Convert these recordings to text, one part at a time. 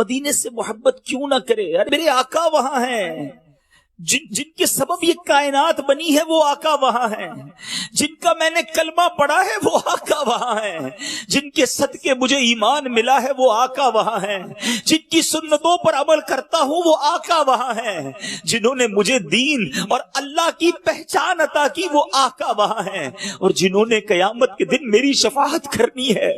مدینے سے محبت کیوں نہ کرے؟ ارے میرے آقا وہاں ہیں، جن کے سبب یہ کائنات بنی ہے وہ آقا وہاں ہیں، جن کا میں نے کلمہ پڑھا ہے وہ آقا وہاں ہیں، جن کے صدقے مجھے ایمان ملا ہے وہ آقا وہاں ہیں، جن کی سنتوں پر عمل کرتا ہوں وہ آقا وہاں ہیں، جنہوں نے مجھے دین اور اللہ کی پہچان عطا کی وہ آقا وہاں ہیں، اور جنہوں نے قیامت کے دن میری شفاعت کرنی ہے،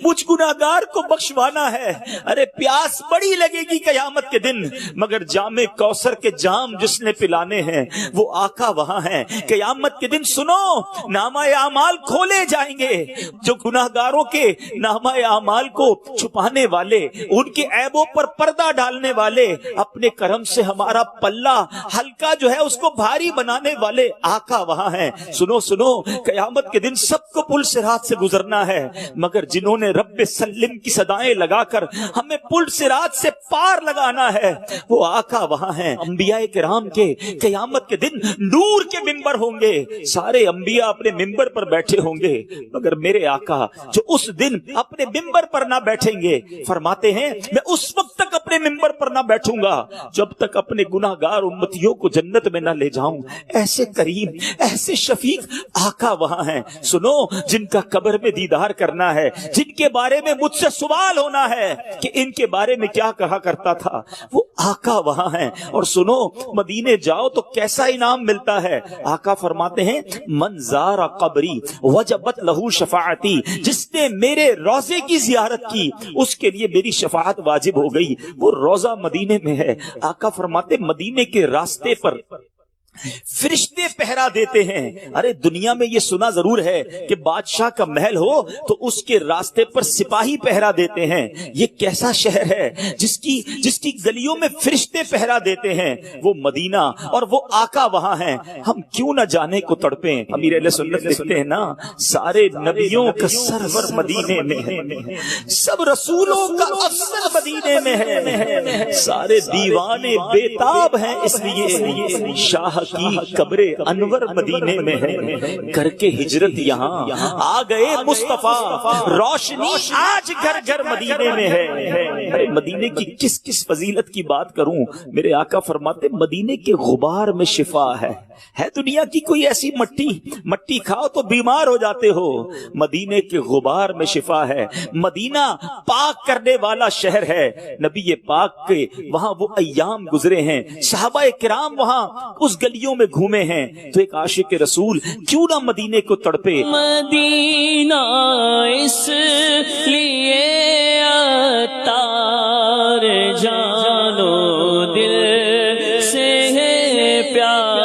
مجھ گناہگار کو بخشوانا ہے۔ ارے پیاس بڑی لگے گی قیامت کے دن، مگر جام کوثر کے جام جس نے پلانے ہیں وہ آقا وہاں ہیں۔ قیامت کے دن سنو، نامہ اعمال کھولے جائیں گے، جو گناہگاروں کے نامہ اعمال کو چھپانے والے، ان کے عیبوں پر پردہ ڈالنے والے، اپنے کرم سے ہمارا پلہ ہلکا جو ہے اس کو بھاری بنانے والے آقا وہاں ہیں۔ سنو سنو، قیامت کے دن سب کو پل صراط سے گزرنا ہے، مگر جنہوں نے رب سلم کی صدائیں لگا کر ہمیں پل صراط سے پار لگانا ہے وہ آقا وہاں ہیں۔ انبیاء کرام کے قیامت کے دن نور کے ممبر ہوں گے، سارے انبیاء اپنے ممبر پر بیٹھے ہوں گے، مگر میرے آقا جو اس دن اپنے ممبر پر نہ بیٹھیں گے، فرماتے ہیں میں اس وقت تک اپنے ممبر پر نہ بیٹھوں گا جب تک اپنے گناہگار امتیوں کو جنت میں نہ لے جاؤں۔ ایسے کریم، ایسے شفیق آقا وہاں ہیں۔ سنو، جن کا قبر میں دیدار کرنا ہے، جن کے بارے میں مجھ سے سوال ہونا ہے کہ ان کے بارے میں کیا کہا کرتا تھا، وہ آقا وہاں ہیں۔ اور سنو، مدینے جاؤ تو کیسا انعام ملتا ہے؟ آقا فرماتے ہیں من زار قبری وجبت لہو شفاعتی، جس نے میرے روزے کی زیارت کی اس کے لیے میری شفاعت واجب ہو گئی۔ وہ روزہ مدینے میں ہے۔ آقا فرماتے مدینے کے راستے پر فرشتے پہرا دیتے ہیں۔ ارے دنیا میں یہ سنا ضرور ہے کہ بادشاہ کا محل ہو تو اس کے راستے پر سپاہی پہرا دیتے ہیں۔ یہ کیسا شہر ہے جس کی گلیوں میں فرشتے پہرا دیتے ہیں؟ وہ مدینہ اور وہ آقا وہاں ہیں۔ ہم کیوں نہ جانے کو تڑپیں؟ امیر اہل سنت لکھتے ہیں نا، سارے نبیوں کا سرور مدینے میں ہے، سب رسولوں کا افضل مدینے میں ہے، سارے دیوانے بیتاب ہیں اس لیے شاہ کی قبر انور مدینے میں ہے۔ کر کے ہجرت یہاں آ گئے مصطفیٰ، روشنی آج گھر گھر مدینے میں ہے۔ مدینے کی کس کس فضیلت کی بات کروں؟ میرے آقا فرماتے مدینے کے غبار میں شفا ہے۔ دنیا کی کوئی ایسی مٹی کھاؤ تو بیمار ہو جاتے ہو، مدینے کے غبار میں شفا ہے۔ مدینہ پاک کرنے والا شہر ہے۔ نبی پاک کے وہاں وہ ایام گزرے ہیں، صحابہ کرام وہاں اس گلیوں میں گھومے ہیں، تو ایک عاشق رسول کیوں نہ مدینے کو تڑپے؟ مدینہ اس لیے عطار جانو دل سے ہے پیار